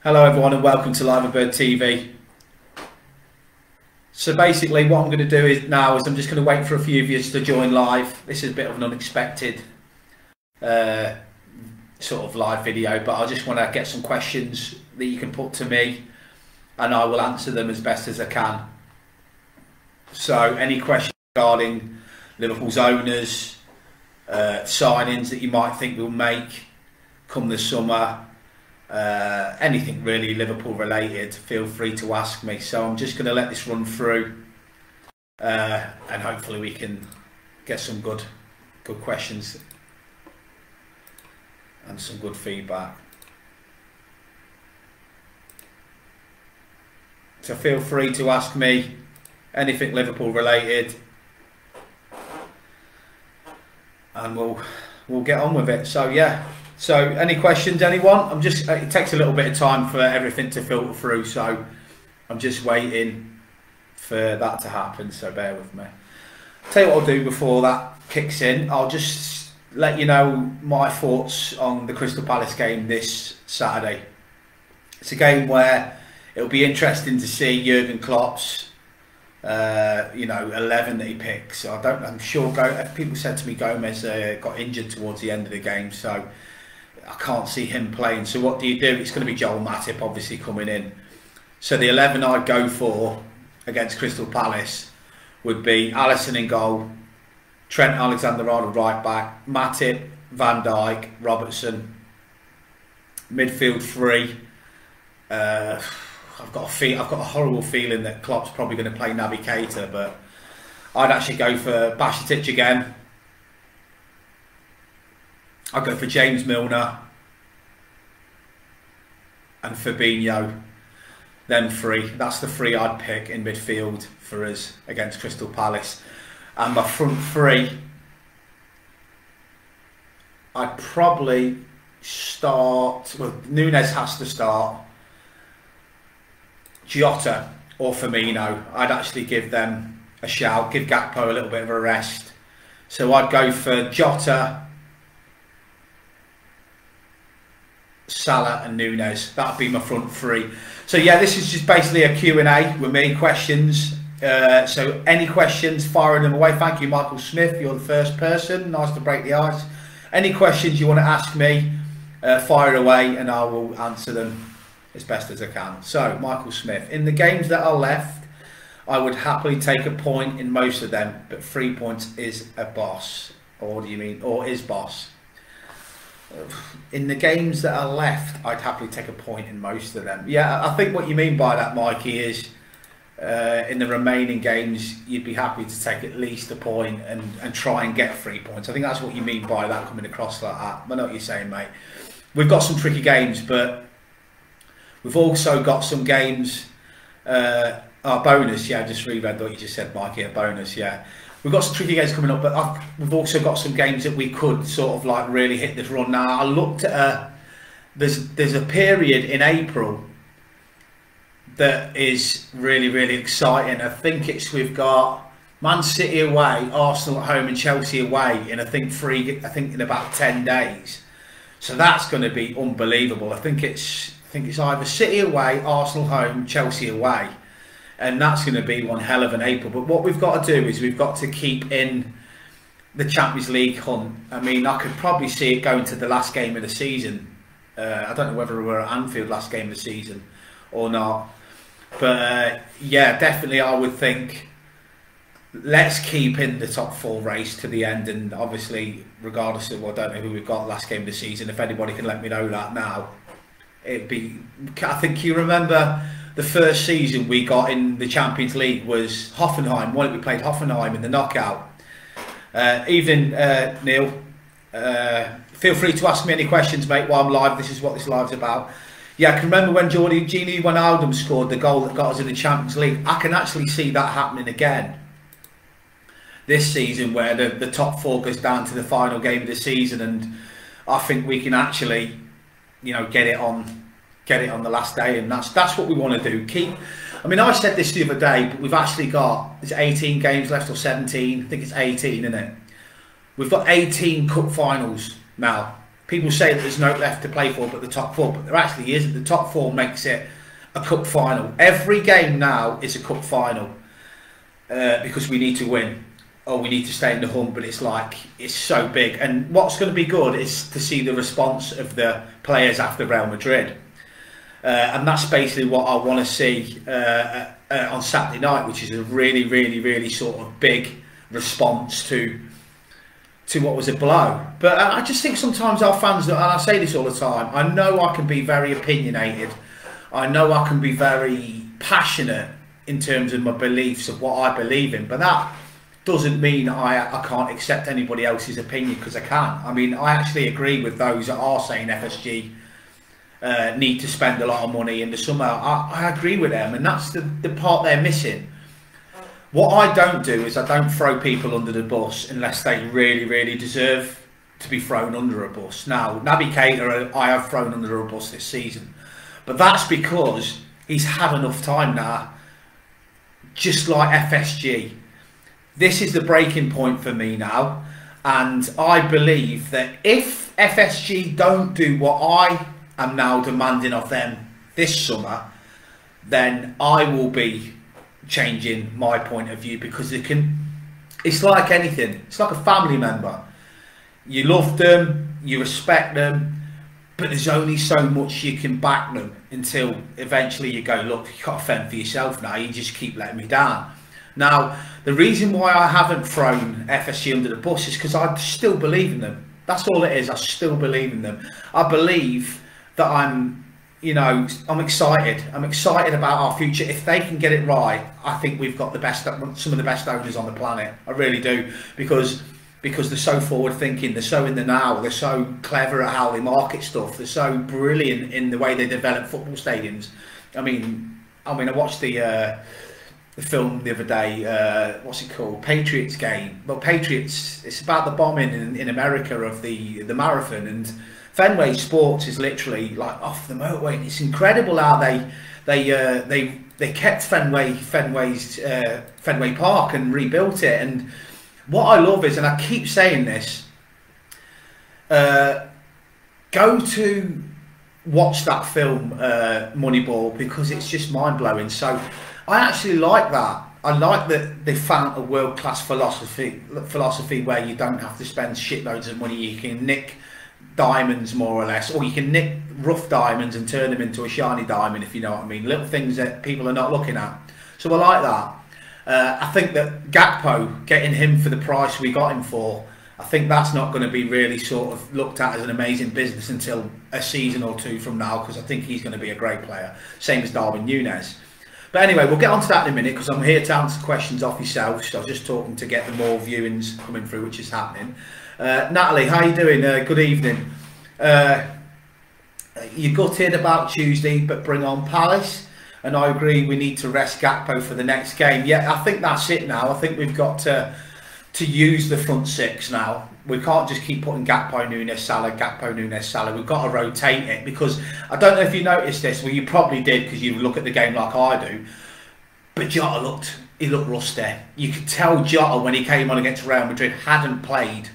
Hello everyone and welcome to Liveabird TV. So basically what I'm going to do now is I'm just going to wait for a few of you to join live. This is a bit of an unexpected sort of live video, but I just want to get some questions that you can put to me and I will answer them as best as I can. So any questions regarding Liverpool's owners, signings that you might think we'll make come the summer, anything really Liverpool related, feel free to ask me. So I'm just going to let this run through and hopefully we can get some good questions and some good feedback. So feel free to ask me anything Liverpool related and we'll get on with it. So yeah. So any questions, anyone? It takes a little bit of time for everything to filter through, so I'm just waiting for that to happen, so bear with me. Tell you what I'll do before that kicks in. I'll just let you know my thoughts on the Crystal Palace game this Saturday. It's a game where it'll be interesting to see Jurgen Klopp's 11 that he picks. I'm sure people said to me Gomez got injured towards the end of the game, so I can't see him playing. So what do you do? It's going to be Joel Matip obviously coming in. So the 11 I'd go for against Crystal Palace would be Alisson in goal, Trent Alexander-Arnold right back, Matip, Van Dijk, Robertson, midfield three. I've got a horrible feeling that Klopp's probably going to play Naby Keita, but I'd actually go for Bajcetic again. I'll go for James Milner and Fabinho. Them three. That's the three I'd pick in midfield for us against Crystal Palace. And my front three, I'd probably start. Well, Núñez has to start. Jota or Firmino. I'd actually give them a shout. Give Gakpo a little bit of a rest. So I'd go for Jota, Salah and Núñez. That'd be my front three. So yeah, this is just basically a Q&A with me, questions. So any questions, firing them away. Thank you, Michael Smith. You're the first person. Nice to break the ice. Any questions you want to ask me, fire away and I will answer them as best as I can. So Michael Smith, in the games that are left, I would happily take a point in most of them, but 3 points is a boss. Or do you mean, or is boss? In the games that are left, I'd happily take a point in most of them. Yeah, I think what you mean by that, Mikey, is in the remaining games, you'd be happy to take at least a point and try and get 3 points. I think that's what you mean by that, coming across like that. I know what you're saying, mate. We've got some tricky games, but we've also got some games. Our bonus, yeah, I just reread what you just said, Mikey, a bonus, yeah. We've got some tricky games coming up, but we've also got some games that we could sort of like really hit this run. Now, I looked at there's a period in April that is really, really exciting. I think we've got Man City away, Arsenal at home and Chelsea away in I think in about 10 days. So that's going to be unbelievable. I think it's either City away, Arsenal home, Chelsea away. And that's going to be one hell of an April. But what we've got to do is we've got to keep in the Champions League hunt. I mean, I could probably see it going to the last game of the season. I don't know whether we're at Anfield last game of the season or not. But yeah, definitely I would think let's keep in the top four race to the end. And obviously, regardless of, I don't know who we've got last game of the season, if anybody can let me know that now, it'd be, I think you remember the first season we got in the Champions League was Hoffenheim. We played Hoffenheim in the knockout. Evening, Neil. Feel free to ask me any questions, mate, while I'm live. This is what this live's about. Yeah, I can remember when Gini Wijnaldum scored the goal that got us in the Champions League. I can actually see that happening again this season, where the top four goes down to the final game of the season, and I think we can actually, get it on the last day, and that's what we want to do. I mean, I said this the other day, but we've actually got, there's 18 games left or 17. I think it's 18, isn't it? We've got 18 cup finals now. People say that there's no left to play for but the top four, but there actually isn't. The top four makes it a cup final. Every game now is a cup final because we need to win or we need to stay in the hunt, but it's like, it's so big. And what's going to be good is to see the response of the players after Real Madrid. And that's basically what I want to see on Saturday night, which is a really, really, really sort of big response to what was a blow. But I just think sometimes our fans, and I say this all the time, I know I can be very opinionated, I know I can be very passionate in terms of my beliefs of what I believe in, but that doesn't mean I can't accept anybody else's opinion, because I can. I mean, I actually agree with those that are saying FSG need to spend a lot of money in the summer. I agree with them, and that's the part they're missing. What I don't do is I don't throw people under the bus unless they really, really deserve to be thrown under a bus. Now, Naby Keita, I have thrown under a bus this season, but that's because he's had enough time now, just like FSG. This is the breaking point for me now, and I believe that if FSG don't do what I am now demanding of them this summer, then I will be changing my point of view, because it's like anything, it's like a family member. You love them, you respect them, but there's only so much you can back them until eventually you go, look, you can't fend for yourself now, you just keep letting me down. Now, the reason why I haven't thrown FSG under the bus is because I still believe in them. That's all it is, I still believe in them. I believe that I'm excited. I'm excited about our future. If they can get it right, I think we've got some of the best owners on the planet. I really do, because they're so forward thinking, they're so in the now, they're so clever at how they market stuff, they're so brilliant in the way they develop football stadiums. I mean, I watched the film the other day. What's it called? Patriots game. Well, Patriots. It's about the bombing in America of the marathon, and Fenway Sports is literally like off the motorway, and it's incredible how they kept Fenway Park and rebuilt it. And what I love is, and I keep saying this, go to watch that film Moneyball, because it's just mind-blowing. So I actually like that. I like that they found a world-class philosophy where you don't have to spend shitloads of money. You can nick diamonds more or less, or you can nick rough diamonds and turn them into a shiny diamond, if you know what I mean. Little things that people are not looking at. So I like that. I think that Gakpo, getting him for the price we got him for, I think that's not going to be really sort of looked at as an amazing business until a season or two from now, because I think he's going to be a great player. Same as Darwin Núñez. But anyway, we'll get on to that in a minute, because I'm here to answer questions off yourself. So I was just talking to get the more viewings coming through, which is happening. Natalie, how you doing? Good evening. You gutted about Tuesday, but bring on Palace. And I agree, we need to rest Gakpo for the next game. Yeah, I think that's it now. I think we've got to use the front six now. We can't just keep putting Gakpo, Núñez, Salah, Gakpo, Núñez, Salah. We've got to rotate it, because I don't know if you noticed this. Well, you probably did, because you look at the game like I do. But Jota looked rusty. You could tell Jota, when he came on against Real Madrid, hadn't played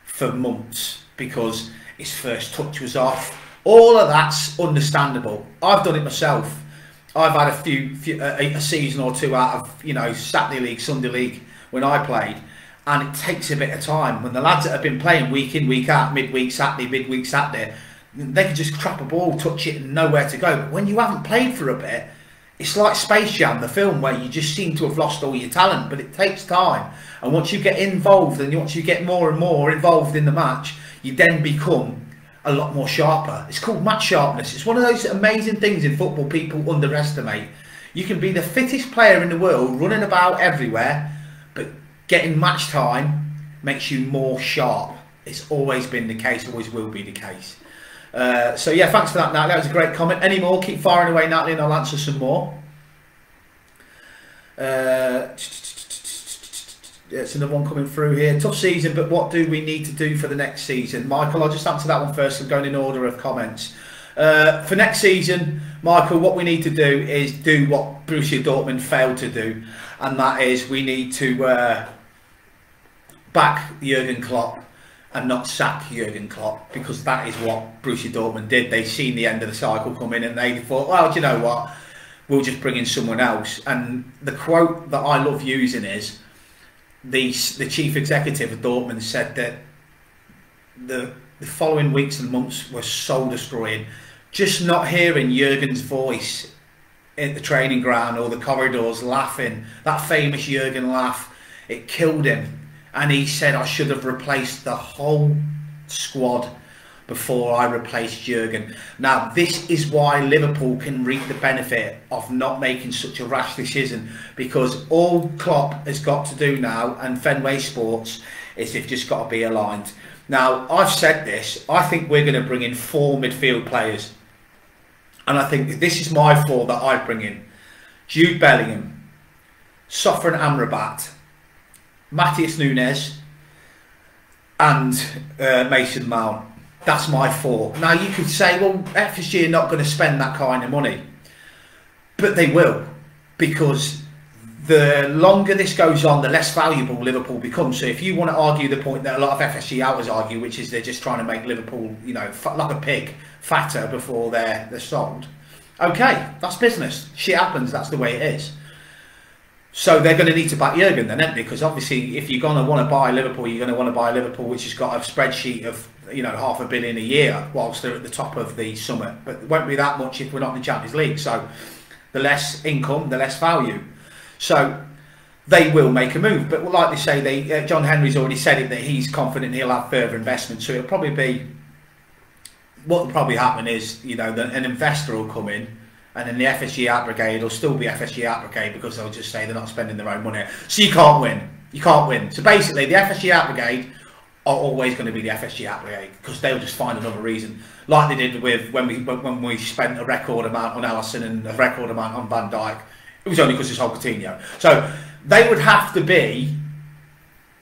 for months because his first touch was off. All of that's understandable. I've done it myself. I've had a season or two out of, Saturday League, Sunday League when I played, and it takes a bit of time. When the lads that have been playing week in, week out, midweek Saturday, midweek Saturday, they can just trap a ball, touch it, and know where to go. But when you haven't played for a bit, it's like Space Jam, the film, where you just seem to have lost all your talent. But it takes time, and once you get involved, and once you get more and more involved in the match, you then become a lot more sharper. It's called match sharpness. It's one of those amazing things in football people underestimate. You can be the fittest player in the world, running about everywhere, but getting match time makes you more sharp. It's always been the case, always will be the case. So yeah, thanks for that, Natalie. That was a great comment. Any more? Keep firing away, Natalie, and I'll answer some more. It's another one coming through here. Tough season, but what do we need to do for the next season? Michael, I'll just answer that one first. I'm going in order of comments. For next season, Michael, what we need to do is do what Borussia Dortmund failed to do, and that is we need to back Jurgen Klopp. and not sack Jurgen Klopp, because that is what Borussia Dortmund did. They seen the end of the cycle come in and they thought, well, do you know what, we'll just bring in someone else. And the quote that I love using is, the chief executive of Dortmund said that the following weeks and months were soul destroying. Just not hearing Jurgen's voice at the training ground or the corridors laughing, that famous Jurgen laugh, it killed him. And he said, I should have replaced the whole squad before I replaced Jurgen. Now, this is why Liverpool can reap the benefit of not making such a rash decision, because all Klopp has got to do now, and Fenway Sports, is they've just got to be aligned. Now, I've said this, I think we're going to bring in 4 midfield players. And I think this is my 4 that I bring in. Jude Bellingham, Sofran Amrabat, Matheus Nunes and Mason Mount. That's my 4. Now you could say, well, FSG are not going to spend that kind of money, but they will, because the longer this goes on, the less valuable Liverpool becomes. So if you want to argue the point that a lot of FSG outers argue, which is they're just trying to make Liverpool, you know, like a pig, fatter before they're sold, okay, that's business. Shit happens. That's the way it is. So they're going to need to back Jurgen then, aren't they? Because obviously, if you're going to want to buy Liverpool, you're going to want to buy Liverpool, which has got a spreadsheet of, you know, £500 million a year, whilst they're at the top of the summit. But it won't be that much if we're not in the Champions League. So the less income, the less value. So they will make a move. But like they say, John Henry's already said it, that he's confident he'll have further investment. So it'll probably be, what will probably happen is, you know, an investor will come in, and then the FSG Out Brigade will still be FSG Out Brigade, because they'll just say they're not spending their own money. So you can't win. You can't win. So basically, the FSG Out Brigade are always going to be the FSG Out Brigade, because they'll just find another reason. Like they did with when we spent a record amount on Alisson and a record amount on Van Dijk. It was only because it's whole Coutinho. So they would have to be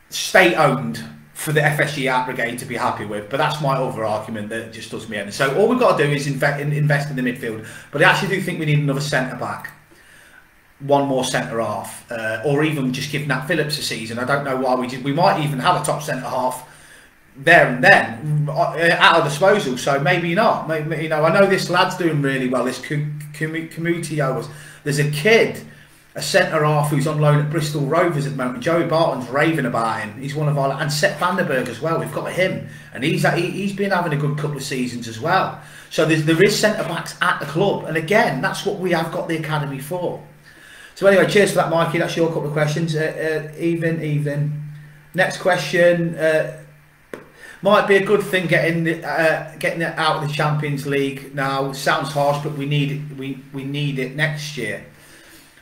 state-owned for the FSG Out Brigade to be happy with, but that's my other argument that just does me in. So all we've got to do is invest in the midfield, but I actually do think we need another centre-back, one more centre-half, or even just give Nat Phillips a season. I don't know why we might even have a top centre-half there and then at our disposal, so maybe not. Maybe, you know, I know this lad's doing really well, this Kumutio. There's a kid, a centre-half who's on loan at Bristol Rovers at the moment. Joey Barton's raving about him. He's one of our... And Sepp Vandenberg as well. We've got him. And he's been having a good couple of seasons as well. So there is centre-backs at the club. And again, that's what we have got the academy for. So anyway, cheers for that, Mikey. That's your couple of questions. Even. Next question. Might be a good thing getting it out of the Champions League now. Sounds harsh, but we need it. We need it next year.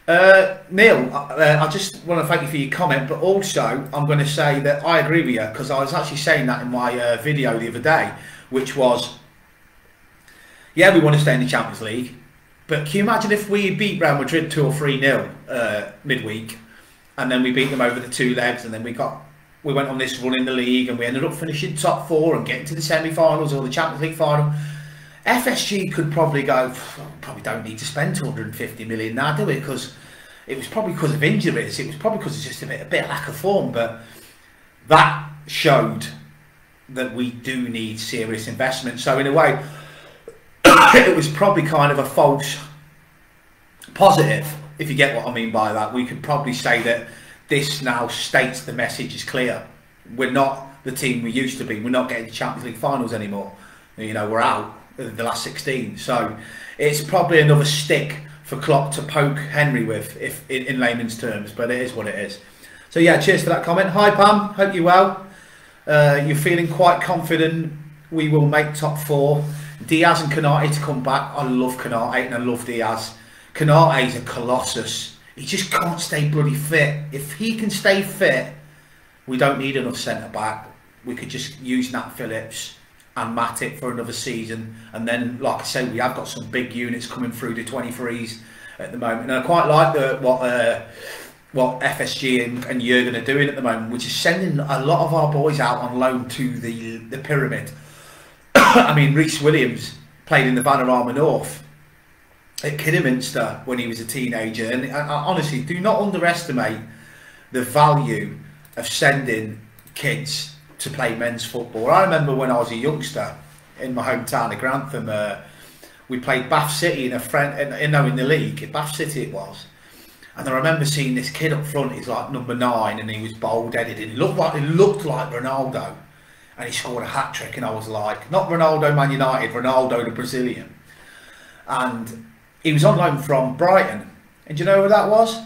Neil, I just want to thank you for your comment, but also I'm going to say that I agree with you, because I was actually saying that in my video the other day, which was, yeah, we want to stay in the Champions League, but can you imagine if we beat Real Madrid 2 or 3-0 midweek, and then we beat them over the 2 legs, and then we went on this run in the league, and we ended up finishing top 4 and getting to the semi-finals or the Champions League final. FSG could probably go, probably don't need to spend 250 million now, do we? Because it was probably because of injuries. It was probably because it's just a bit of lack of form. But that showed that we do need serious investment. So in a way, it was probably kind of a false positive, if you get what I mean by that. We could probably say that this now states the message is clear. We're not the team we used to be. We're not getting the Champions League finals anymore. You know, we're out the last 16, so it's probably another stick for Klopp to poke Henry with, if in layman's terms, but it is what it is. So yeah, cheers for that comment. Hi Pam, hope you're well. You're feeling quite confident we will make top 4. Diaz and Konate to come back. I love Konate and I love Diaz. Konate's a colossus. He just can't stay bloody fit. If he can stay fit, we don't need enough centre back. We could just use Nat Phillips and Matic for another season, and then, like I say, we have got some big units coming through the 23s at the moment, and I quite like what FSG and Jurgen are doing at the moment, which is sending a lot of our boys out on loan to the pyramid. I mean, Rhys Williams played in the Vanarama North at Kidderminster when he was a teenager, and I honestly, do not underestimate the value of sending kids to play men's football. I remember when I was a youngster in my hometown of Grantham, we played Bath City in the league. Bath City it was. And I remember seeing this kid up front. He's like number 9, and he was bold-headed. He looked like Ronaldo, and he scored a hat trick. And I was like, not Ronaldo Man United, Ronaldo the Brazilian. And he was on loan from Brighton, and do you know who that was?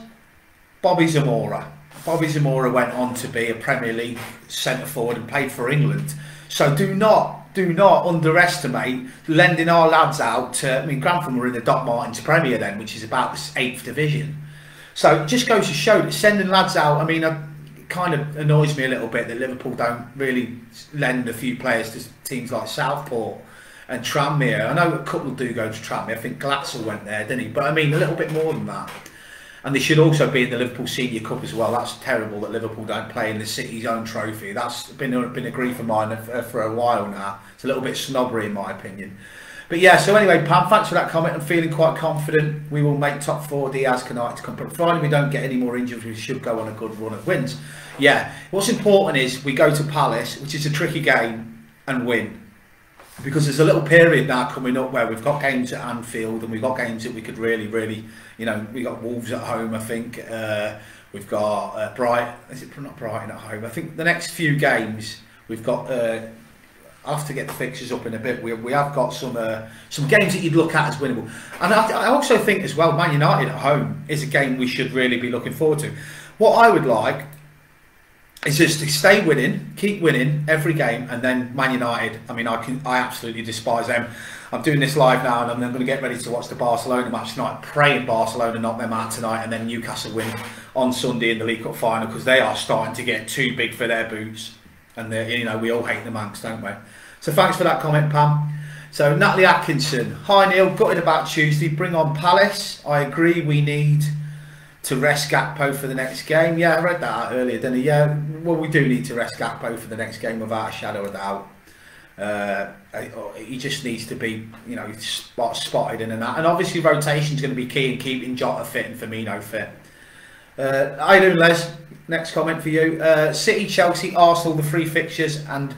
Bobby Zamora. Bobby Zamora went on to be a Premier League centre forward and played for England. So do not underestimate lending our lads out to. I mean, Grantham were in the Doc Martens Premier then, which is about the 8th division. So it just goes to show that sending lads out, I mean, it kind of annoys me a little bit that Liverpool don't really lend a few players to teams like Southport and Tranmere. I know a couple do go to Tranmere. I think Glatzel went there, didn't he? But I mean, a little bit more than that. And they should also be in the Liverpool Senior Cup as well. That's terrible that Liverpool don't play in the city's own trophy. That's been a grief of mine for a while now. It's a little bit snobbery in my opinion. But yeah, so anyway, Pam, thanks for that comment. I'm feeling quite confident we will make top 4. Diaz Canites to come. Provided we don't get any more injuries, we should go on a good run of wins. Yeah, what's important is we go to Palace, which is a tricky game, and win. Because there's a little period now coming up where we've got games at Anfield and we've got games that we could really, you know, we've got Wolves at home, I think. We've got Brighton, is it not Brighton at home? I think the next few games we've got... I'll have to get the fixtures up in a bit. We have got some games that you'd look at as winnable, and I also think as well, Man United at home is a game we should really be looking forward to. What I would like is just to stay winning, keep winning every game, and then Man United. I mean, I absolutely despise them. I'm doing this live now, and I'm then going to get ready to watch the Barcelona match tonight. Praying Barcelona knock them out tonight, and then Newcastle win on Sunday in the League Cup final, because they are starting to get too big for their boots. And you know, we all hate the Manx, don't we? So thanks for that comment, Pam. So Natalie Atkinson, hi Neil, gutted about Tuesday, bring on Palace. I agree we need to rest Gakpo for the next game. Yeah, I read that out earlier, didn't I? Yeah, well, we do need to rest Gakpo for the next game without a shadow of doubt. He just needs to be, you know, spotted in and that. And obviously rotation's going to be key in keeping Jota fit and Firmino fit. How you doing, Les? Next comment for you. City, Chelsea, Arsenal, the 3 fixtures, and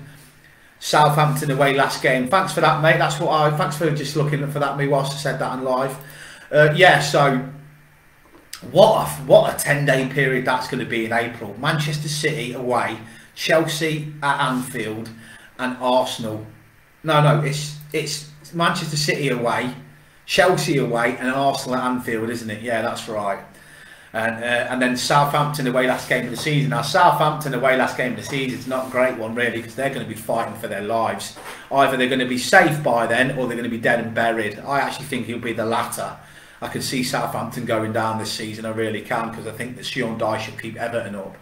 Southampton away last game. Thanks for that, mate. Thanks for just looking for that me whilst I said that on live. Yeah, so what a 10-day period that's going to be in April. Manchester City away, Chelsea at Anfield, and Arsenal. No, it's Manchester City away, Chelsea away, and Arsenal at Anfield, isn't it? Yeah, that's right. And then Southampton away last game of the season. Now Southampton away last game of the season is not a great one really, because they're going to be fighting for their lives. Either they're going to be safe by then, or they're going to be dead and buried. I actually think he'll be the latter. I can see Southampton going down this season, I really can, because I think that Sean Dyche should keep Everton up.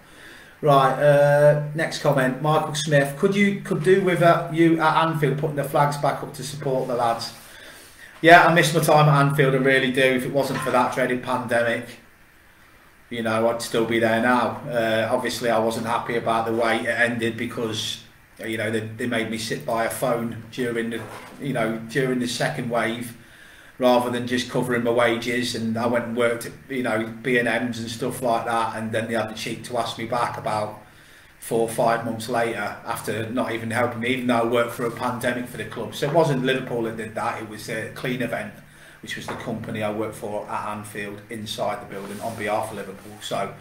Right, next comment, Michael Smith. Could do with you at Anfield putting the flags back up to support the lads? Yeah, I miss my time at Anfield, I really do. If it wasn't for that dreaded pandemic, you know, I'd still be there now. Obviously, I wasn't happy about the way it ended, because, you know, they made me sit by a phone during the second wave, rather than just covering my wages. And I went and worked at, you know, B&M's and stuff like that, and then they had the cheek to ask me back about 4 or 5 months later, after not even helping me, even though I worked for a pandemic for the club. So it wasn't Liverpool that did that, it was a Clean Event, which was the company I worked for at Anfield, inside the building on behalf of Liverpool. So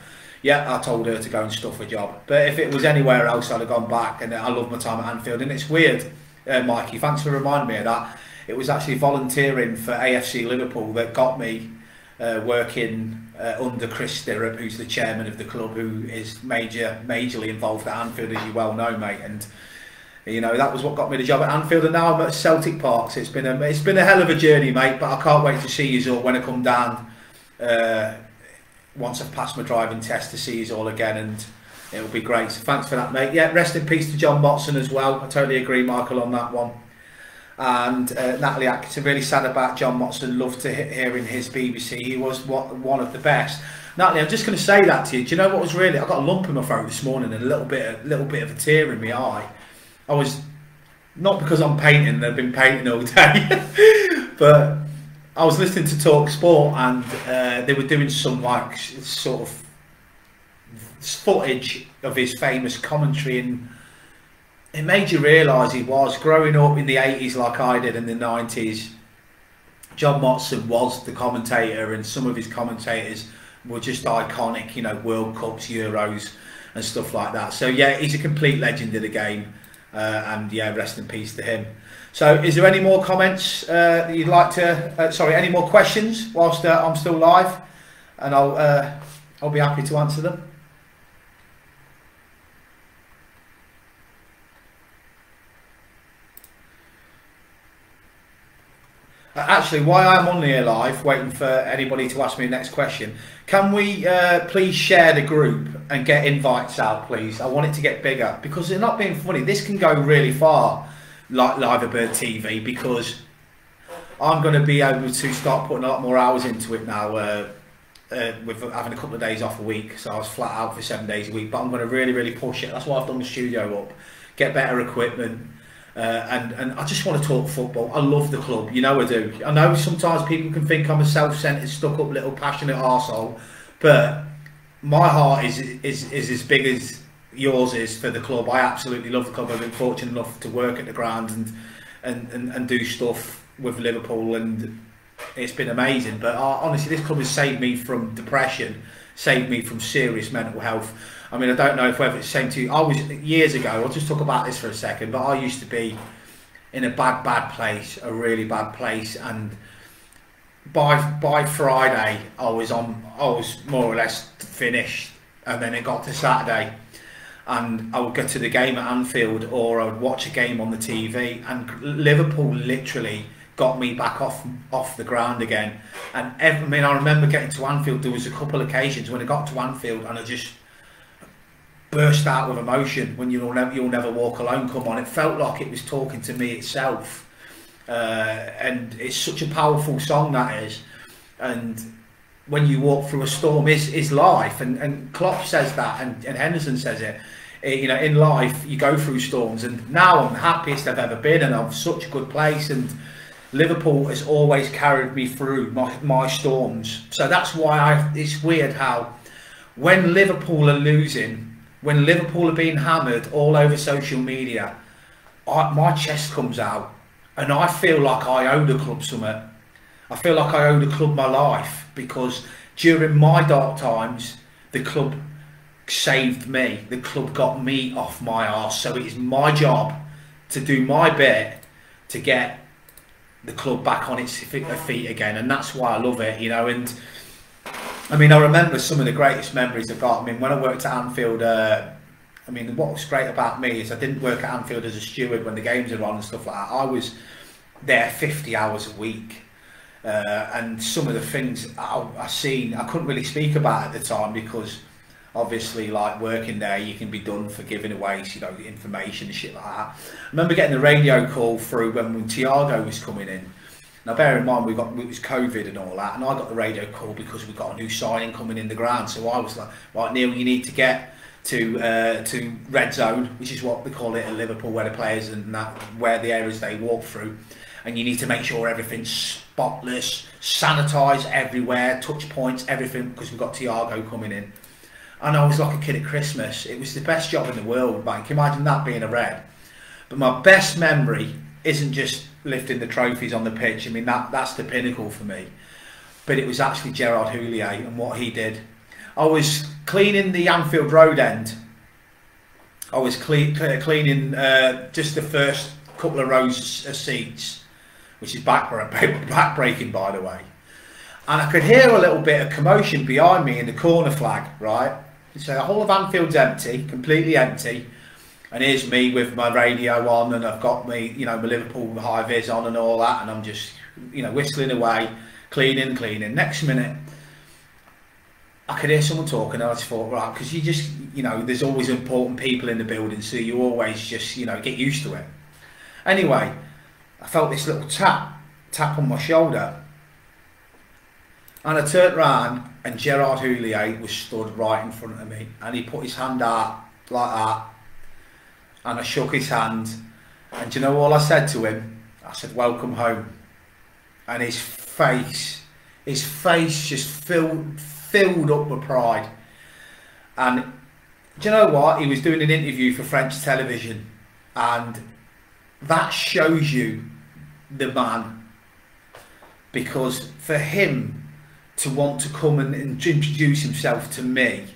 yeah, I told her to go and stuff a job. But if it was anywhere else, I'd have gone back. And I love my time at Anfield. And it's weird, Mikey, thanks for reminding me of that. It was actually volunteering for AFC Liverpool that got me working under Chris Stirrup, who's the chairman of the club, who is majorly involved at Anfield, as you well know, mate. And you know, that was what got me the job at Anfield, and now I'm at Celtic Park. So it's been a hell of a journey, mate. But I can't wait to see you all when I come down. Once I've passed my driving test, to see you all again, and it'll be great. So thanks for that, mate. Yeah, rest in peace to John Motson as well. I totally agree, Michael, on that one. And Natalie Atkinson, really sad about John Motson. Loved to hearing his BBC. He was one of the best. Natalie, I'm just going to say that to you. Do you know what was really? I got a lump in my throat this morning and a little bit of a tear in my eye. I was, not because I'm painting, and I've been painting all day, but I was listening to Talk Sport, and they were doing some like sort of footage of his famous commentary in it made you realise he was growing up in the 80s like I did in the 90s. John Motson was the commentator, and some of his commentators were just iconic, you know, World Cups, Euros and stuff like that. So yeah, he's a complete legend of the game, and yeah, rest in peace to him. So is there any more comments that you'd like to, sorry, any more questions whilst I'm still live? And I'll be happy to answer them. Actually, while I'm on here live, waiting for anybody to ask me the next question, can we please share the group and get invites out, please? I want it to get bigger, because they're not being funny. This can go really far, like Liverbird TV, because I'm going to be able to start putting a lot more hours into it now, with having a couple of days off a week. So I was flat out for 7 days a week, but I'm going to really push it. That's why I've done the studio up, get better equipment. And I just want to talk football. I love the club, you know I do. I know sometimes people can think I'm a self-centered, stuck-up little passionate arsehole, but my heart is as big as yours is for the club. I absolutely love the club. I've been fortunate enough to work at the ground and do stuff with Liverpool, and it's been amazing. But honestly, this club has saved me from depression, saved me from serious mental health. I mean, I don't know whether it's the same to you. I was, years ago, I'll just talk about this for a second, but I used to be in a bad place, a really bad place, and by Friday I was more or less finished. And then it got to Saturday and I would go to the game at Anfield, or I would watch a game on the TV, and Liverpool literally got me back off the ground again. And I mean, I remember getting to Anfield, there was a couple of occasions when I got to Anfield and I just burst out with emotion when You'll Never Walk Alone come on. It felt like it was talking to me itself, and it's such a powerful song, that is. And when you walk through a storm is life, and Klopp says that, and Henderson says it. You know, in life you go through storms, and now I'm the happiest I've ever been, and I'm such a good place, and Liverpool has always carried me through my storms. So that's why it's weird how when Liverpool are losing, when Liverpool are being hammered all over social media, my chest comes out and I feel like I owe the club something. I feel like I owe the club my life, because during my dark times, the club saved me. The club got me off my arse. So it is my job to do my bit to get the club back on its feet again. And that's why I love it, you know. And I mean, I remember some of the greatest memories I've got. I mean, when I worked at Anfield, I mean, what was great about me is I didn't work at Anfield as a steward when the games are on and stuff like that. I was there 50 hours a week. And some of the things I seen, I couldn't really speak about at the time, because obviously, like, working there, you can be done for giving away, you know, information and shit like that. I remember getting the radio call through when Thiago was coming in. Now, bear in mind, it was COVID and all that, and I got the radio call because we got a new signing coming in the ground. So I was like, right, Neil, you need to get to Red Zone, which is what they call it at Liverpool, where the players and that, where the areas they walk through, and you need to make sure everything's spotless, sanitised everywhere, touch points, everything, because we've got Thiago coming in. And I was like a kid at Christmas. It was the best job in the world, man. Can you imagine that being a Red? But my best memory isn't just lifting the trophies on the pitch. I mean, that's the pinnacle for me. But it was actually Gerard Houllier and what he did. I was cleaning the Anfield Road end. I was cleaning just the first couple of rows of seats, which is back-breaking, by the way. And I could hear a little bit of commotion behind me in the corner flag, right? So the whole of Anfield's empty, completely empty. And here's me with my radio on, and I've got me, you know, my Liverpool high vis on and all that, and I'm just, you know, whistling away, cleaning. Next minute, I could hear someone talking, and I just thought, right, because you just, you know, there's always important people in the building, so you always just, you know, get used to it. Anyway, I felt this little tap on my shoulder, and I turned around, and Gerard Houllier was stood right in front of me, and he put his hand out like that. And I shook his hand, and do you know all I said to him? I said, "Welcome home." And his face just filled up with pride. And do you know what? He was doing an interview for French television, and that shows you the man, because for him to want to come and introduce himself to me,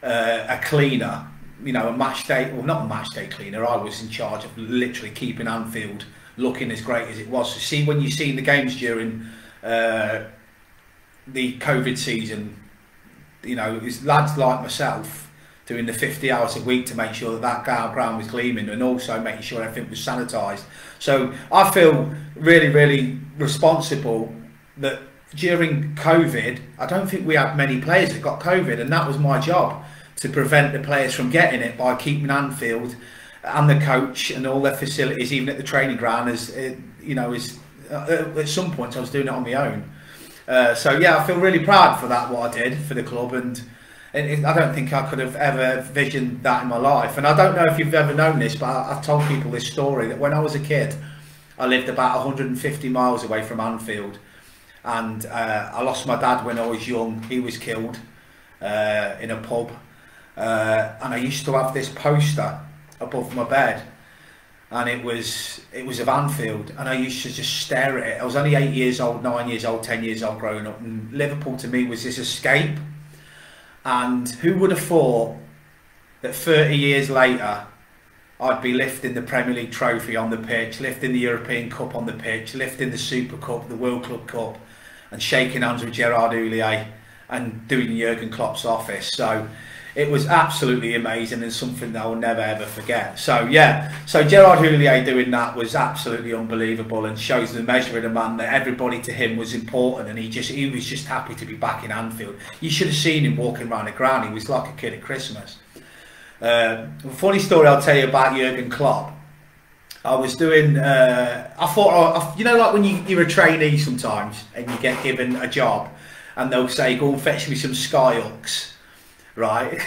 a cleaner, you know, a match day, well, not a match day cleaner, I was in charge of literally keeping Anfield looking as great as it was. So see, when you see the games during the COVID season, you know, it's lads like myself doing the 50 hours a week to make sure that ground was gleaming, and also making sure everything was sanitised. So I feel really, really responsible that during COVID, I don't think we had many players that got COVID, and that was my job, to prevent the players from getting it by keeping Anfield and the coach and all their facilities, even at the training ground, as you know, at some point I was doing it on my own. So yeah, I feel really proud for that, what I did for the club, and I don't think I could have ever visioned that in my life. And I don't know if you've ever known this, but I've told people this story, that when I was a kid, I lived about 150 miles away from Anfield, and I lost my dad when I was young. He was killed in a pub, and I used to have this poster above my bed, and it was of Anfield, and I used to just stare at it. I was only 8 years old, 9 years old, 10 years old growing up, and Liverpool to me was this escape. And who would have thought that 30 years later I'd be lifting the Premier League trophy on the pitch, lifting the European Cup on the pitch, lifting the Super Cup, the World Club Cup, and shaking hands with Gerard Houllier and doing Jurgen Klopp's office. So it was absolutely amazing, and something that I will never ever forget. So yeah, so Gerard Houllier doing that was absolutely unbelievable, and shows the measure of the man, that everybody to him was important, and he was just happy to be back in Anfield. You should have seen him walking around the ground. He was like a kid at Christmas. A funny story I'll tell you about Jurgen Klopp. I was doing, I thought, you know, like when you're a trainee sometimes and you get given a job and they'll say, go and fetch me some Skyhooks. Right,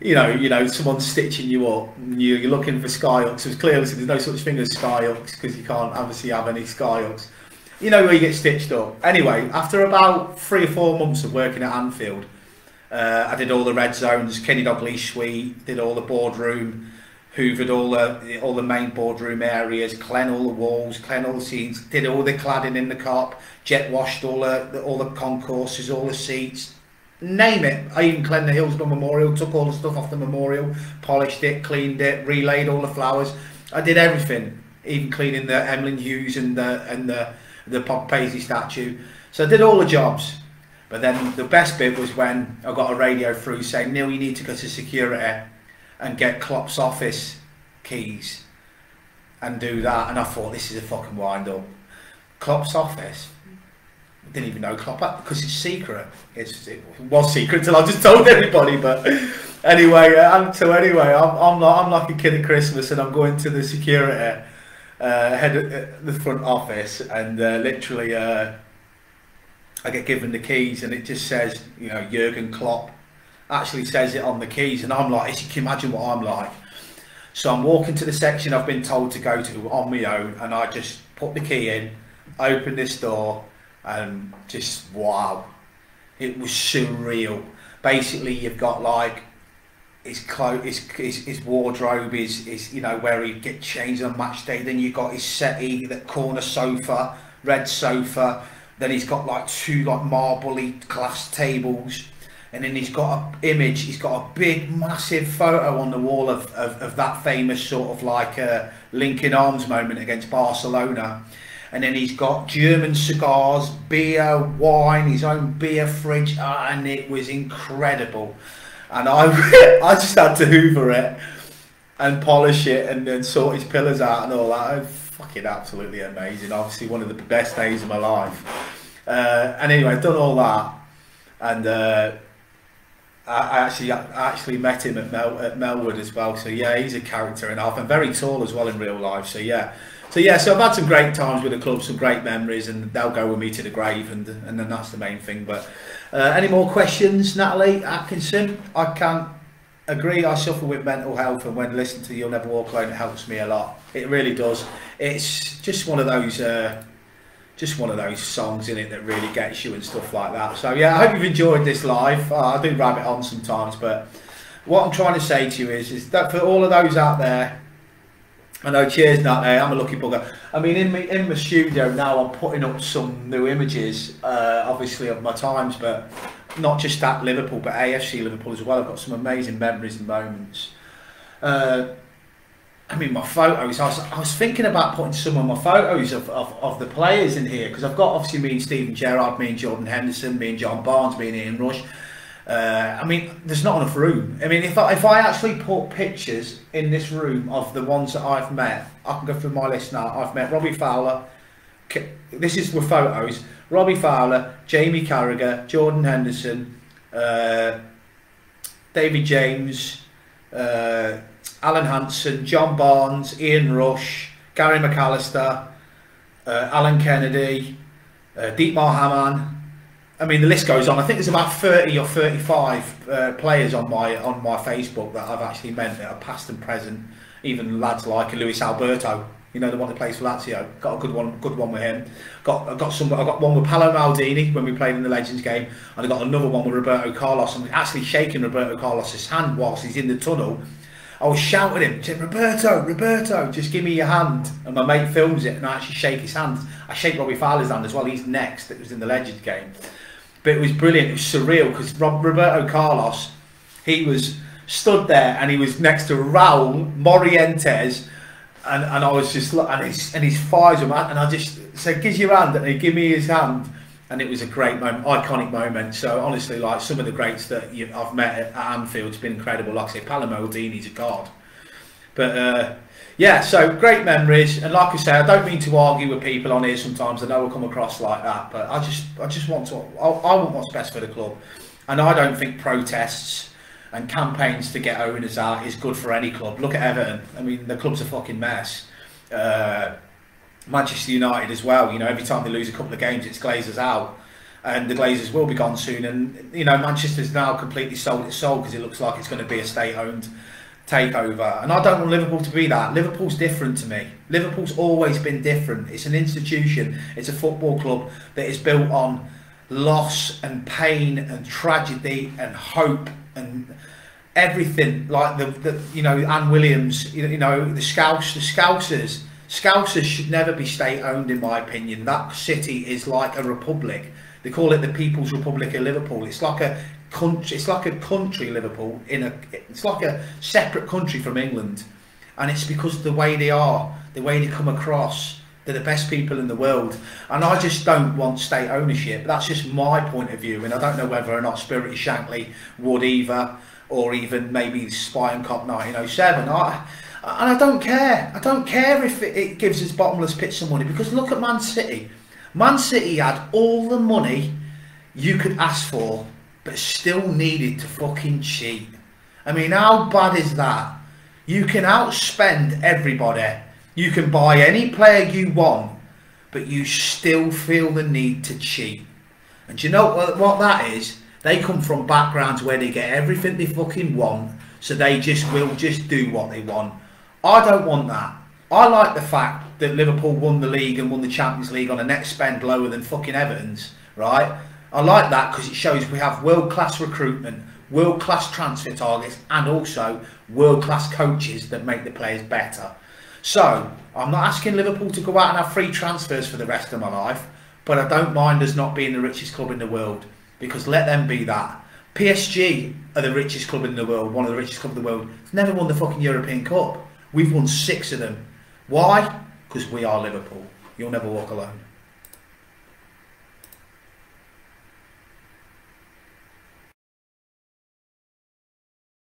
you know, someone's stitching you up, and you're looking for Skyhooks. It's clearly there's no such thing as Skyhooks, because you can't obviously have any Skyhooks. You know where you get stitched up. Anyway, after about 3 or 4 months of working at Anfield, I did all the red zones, Kenny Dalglish suite, did all the boardroom, hoovered all the main boardroom areas, cleaned all the walls, cleaned all the scenes, did all the cladding in the Kop, jet washed all the concourses, all the seats. Name it. I even cleaned the Hillsborough Memorial, took all the stuff off the memorial, polished it, cleaned it, relayed all the flowers. I did everything, even cleaning the Emlyn Hughes and the Bob Paisley statue. So I did all the jobs. But then the best bit was when I got a radio through saying, Neil, you need to go to security and get Klopp's office keys and do that. And I thought, this is a fucking wind up. Klopp's office? Didn't even know Klopp, because it's secret. It was secret until I just told everybody. But anyway, I'm like a kid at Christmas, and I'm going to the security head at the front office, and literally I get given the keys, and it just says, you know, Jurgen Klopp. Actually says it on the keys, and I'm like, can you imagine what I'm like? So I'm walking to the section I've been told to go to on my own, and I just put the key in, open this door. And just wow, it was surreal. Basically, you've got like his clothes, his wardrobe is you know, where he'd get changed on match day. Then you've got his settee, that corner sofa, red sofa. Then he's got like 2 like marbly glass tables, and then he's got a image. He's got a big, massive photo on the wall of that famous sort of like link in arms moment against Barcelona. And then he's got German cigars, beer, wine, his own beer fridge, and it was incredible. And I just had to hoover it and polish it and then sort his pillars out and all that. It was fucking absolutely amazing. Obviously one of the best days of my life. And anyway, I've done all that, and I actually met him at Melwood as well. So yeah, he's a character and half, and very tall as well in real life. So yeah. So I've had some great times with the club, some great memories, and they'll go with me to the grave, and then that's the main thing. But any more questions, Natalie Atkinson? I can't agree. I suffer with mental health, and when listening to You'll Never Walk Alone, it helps me a lot. It really does. It's just one of those songs in it that really gets you and stuff like that. So yeah, I hope you've enjoyed this live. I do rabbit on sometimes, but what I'm trying to say to you is that for all of those out there I know, cheers, Nat. I'm a lucky bugger. I mean, in my studio now, I'm putting up some new images, obviously of my times, but not just at Liverpool, but AFC Liverpool as well. I've got some amazing memories and moments. I mean, my photos. I was thinking about putting some of my photos of the players in here, because I've got obviously me and Steven Gerrard, me and Jordan Henderson, me and John Barnes, me and Ian Rush. I mean, there's not enough room. I mean, if I actually put pictures in this room of the ones that I've met, I can go through my list now. I've met Robbie Fowler. This is with photos. Robbie Fowler, Jamie Carragher, Jordan Henderson, David James, Alan Hansen, John Barnes, Ian Rush, Gary McAllister, Alan Kennedy, Dietmar Hamann. I mean, the list goes on. I think there's about 30 or 35 players on my Facebook that I've actually met that are past and present. Even lads like Luis Alberto, you know, the one that plays for Lazio. Got a good one with him. I got one with Paolo Maldini when we played in the Legends game, and I got another one with Roberto Carlos. I'm actually shaking Roberto Carlos's hand whilst he's in the tunnel. I was shouting him, saying, Roberto, just give me your hand. And my mate films it, and I actually shake his hand. I shake Robbie Fowler's hand as well. He's next. That was in the Legends game. But it was brilliant. It was surreal, because Roberto Carlos, he was stood there and he was next to Raul Morientes, and I was just and his thighs were mad, and I just said, "Give your hand," and he gave me his hand, and it was a great moment, iconic moment. So honestly, like, some of the greats that I've met at Anfield's been incredible. Like I say, Paolo Maldini's a god. But yeah, so great memories, and like I say, I don't mean to argue with people on here sometimes. I know I come across like that, but I just want to. I want what's best for the club, and I don't think protests and campaigns to get owners out is good for any club. Look at Everton. I mean, the club's a fucking mess. Manchester United as well. You know, every time they lose a couple of games, it's Glazers out, and the Glazers will be gone soon. And you know, Manchester's now completely sold its soul, because it looks like it's going to be a state-owned takeover, and I don't want Liverpool to be that. Liverpool's different to me. Liverpool's always been different. It's an institution. It's a football club that is built on loss and pain and tragedy and hope and everything. Like the you know, Anne Williams, you know, the Scousers should never be state-owned, in my opinion. That city is like a republic. They call it the People's Republic of Liverpool. It's like a country. It's like a country, Liverpool. It's like a separate country from England, and it's because of the way they are, the way they come across. They're the best people in the world, and I just don't want state ownership. That's just my point of view, and I don't know whether or not Spirity Shankly would either, or even maybe Spy Cop 1907. And I don't care. I don't care if it gives us bottomless pits of money, because look at Man City. Man City had all the money you could ask for, but still needed to fucking cheat. I mean, how bad is that? You can outspend everybody. You can buy any player you want, but you still feel the need to cheat. And do you know what that is? They come from backgrounds where they get everything they fucking want, so they will just do what they want. I don't want that. I like the fact that Liverpool won the league and won the Champions League on a net spend lower than fucking Everton's, right? I like that, because it shows we have world-class recruitment, world-class transfer targets, and also world-class coaches that make the players better. So, I'm not asking Liverpool to go out and have free transfers for the rest of my life, but I don't mind us not being the richest club in the world, because let them be that. PSG are the richest club in the world, one of the richest clubs in the world. It's never won the fucking European Cup. We've won 6 of them. Why? Because we are Liverpool. You'll never walk alone.